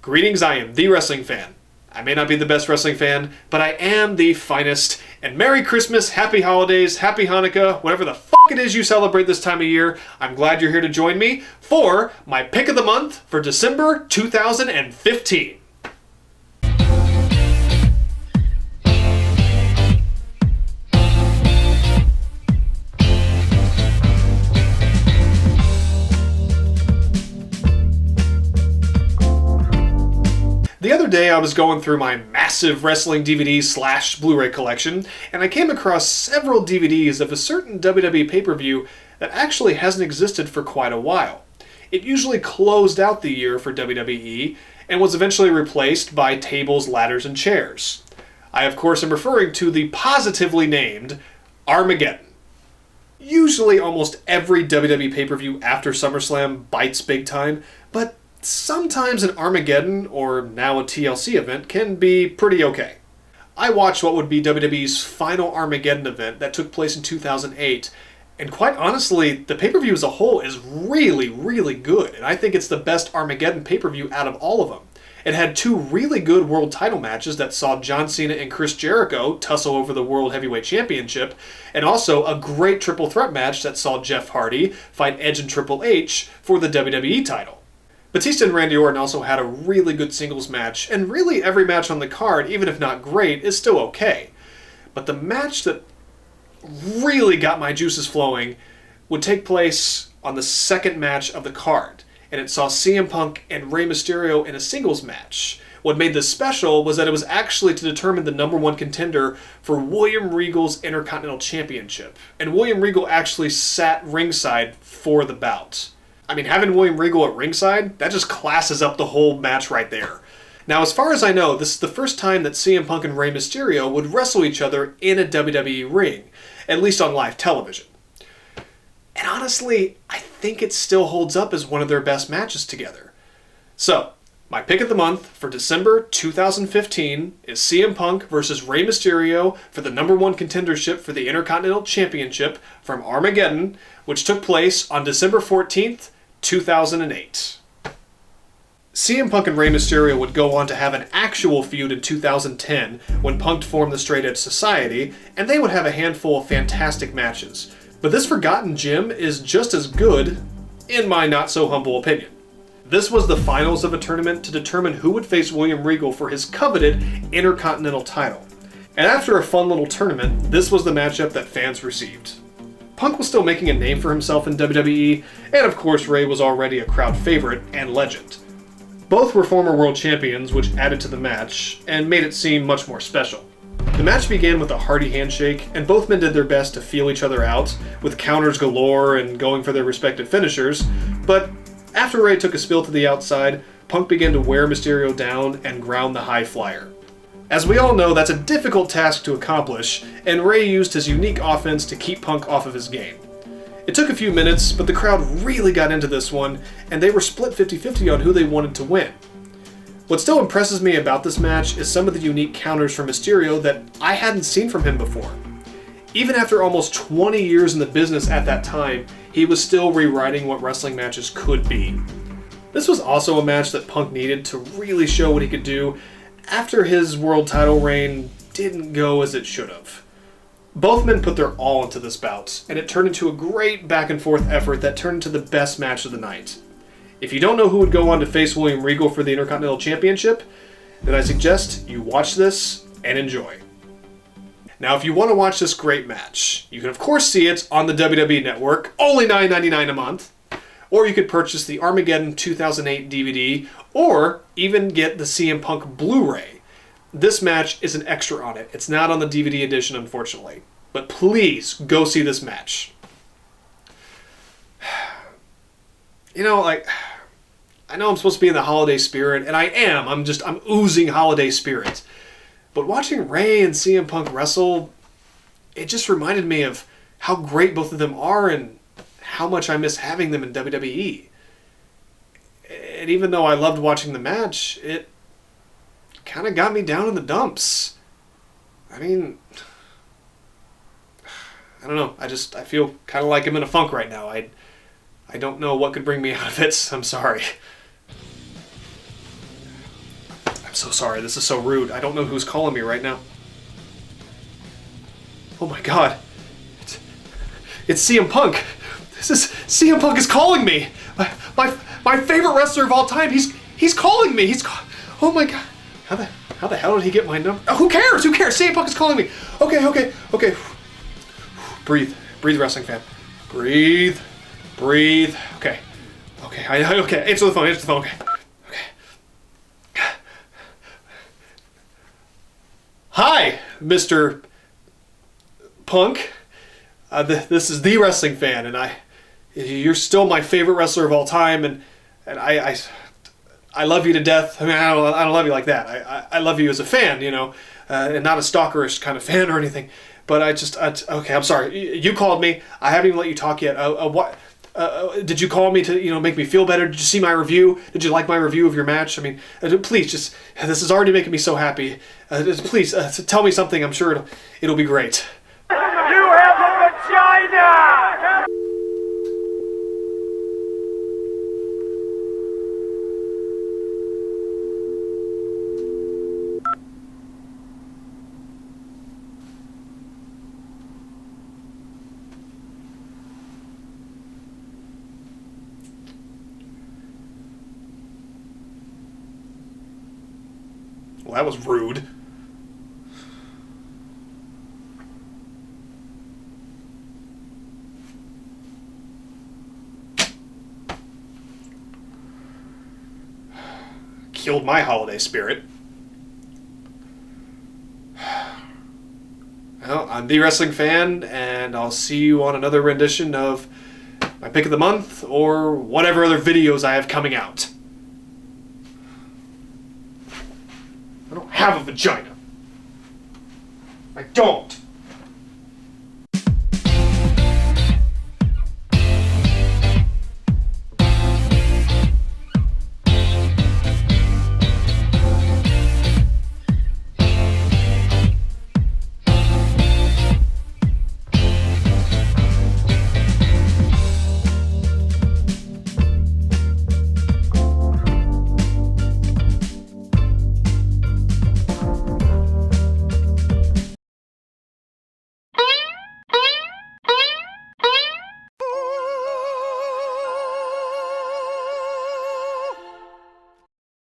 Greetings, I am the wrestling fan. I may not be the best wrestling fan, but I am the finest. And Merry Christmas, Happy Holidays, Happy Hanukkah, whatever the fuck it is you celebrate this time of year. I'm glad you're here to join me for my pick of the month for December 2015. The other day I was going through my massive wrestling DVD / Blu-ray collection, and I came across several DVDs of a certain WWE pay-per-view that actually hasn't existed for quite a while. It usually closed out the year for WWE, and was eventually replaced by tables, ladders, and chairs. I of course am referring to the positively named Armageddon. Usually almost every WWE pay-per-view after SummerSlam bites big time, but sometimes an Armageddon, or now a TLC event, can be pretty okay. I watched what would be WWE's final Armageddon event that took place in 2008, and quite honestly, the pay-per-view as a whole is really, really good, and I think it's the best Armageddon pay-per-view out of all of them. It had two really good world title matches that saw John Cena and Chris Jericho tussle over the World Heavyweight Championship, and also a great triple threat match that saw Jeff Hardy fight Edge and Triple H for the WWE title. Batista and Randy Orton also had a really good singles match, and really every match on the card, even if not great, is still okay. But the match that really got my juices flowing would take place on the second match of the card, and it saw CM Punk and Rey Mysterio in a singles match. What made this special was that it was actually to determine the number one contender for William Regal's Intercontinental Championship, and William Regal actually sat ringside for the bout. I mean, having William Regal at ringside, that just classes up the whole match right there. Now, as far as I know, this is the first time that CM Punk and Rey Mysterio would wrestle each other in a WWE ring, at least on live television. And honestly, I think it still holds up as one of their best matches together. So, my pick of the month for December 2015 is CM Punk versus Rey Mysterio for the number one contendership for the Intercontinental Championship from Armageddon, which took place on December 14th, 2008. CM Punk and Rey Mysterio would go on to have an actual feud in 2010 when Punk formed the Straight Edge Society, and they would have a handful of fantastic matches. But this Forgotten Gem is just as good, in my not-so-humble opinion. This was the finals of a tournament to determine who would face William Regal for his coveted Intercontinental title. And after a fun little tournament, this was the matchup that fans received. Punk was still making a name for himself in WWE, and of course Rey was already a crowd favorite and legend. Both were former world champions, which added to the match, and made it seem much more special. The match began with a hearty handshake, and both men did their best to feel each other out, with counters galore and going for their respective finishers, but after Rey took a spill to the outside, Punk began to wear Mysterio down and ground the high flyer. As we all know, that's a difficult task to accomplish, and Rey used his unique offense to keep Punk off of his game. It took a few minutes, but the crowd really got into this one, and they were split 50-50 on who they wanted to win. What still impresses me about this match is some of the unique counters from Mysterio that I hadn't seen from him before. Even after almost 20 years in the business at that time, he was still rewriting what wrestling matches could be. This was also a match that Punk needed to really show what he could do after his world title reign didn't go as it should have. Both men put their all into this bout, and it turned into a great back and forth effort that turned into the best match of the night. If you don't know who would go on to face William Regal for the Intercontinental Championship, then I suggest you watch this and enjoy. Now, if you want to watch this great match, you can of course see it on the WWE Network, only $9.99 a month, or you could purchase the Armageddon 2008 DVD, or even get the CM Punk Blu-ray. This match is an extra on it. It's not on the DVD edition, unfortunately. But please, go see this match. You know, I know I'm supposed to be in the holiday spirit, and I am. I'm oozing holiday spirit. But watching Rey and CM Punk wrestle, it just reminded me of how great both of them are and how much I miss having them in WWE. And even though I loved watching the match, it kind of got me down in the dumps. I mean, I don't know. I feel kind of like I'm in a funk right now. I don't know what could bring me out of it. I'm sorry. I'm so sorry. This is so rude. I don't know who's calling me right now. Oh my god. It's CM Punk. CM Punk is calling me. My favorite wrestler of all time. He's calling me. Oh my god. How the hell did he get my number? Oh, who cares? Who cares? CM Punk is calling me. Okay. Breathe, wrestling fan. Breathe. Okay. Answer the phone. Okay. Hi, Mr. Punk. This is the wrestling fan, and you're still my favorite wrestler of all time, and I love you to death. I mean, I don't love you like that. I love you as a fan, you know, and not a stalkerish kind of fan or anything. But okay, I'm sorry. You called me. I haven't even let you talk yet. What? Did you call me to, make me feel better? Did you see my review? Did you like my review of your match? I mean, please, this is already making me so happy. Please, tell me something. I'm sure it'll be great. You have a vagina! Well, that was rude. Killed my holiday spirit. Well, I'm the wrestling fan, and I'll see you on another rendition of my pick of the month or whatever other videos I have coming out. I don't have a vagina. I don't.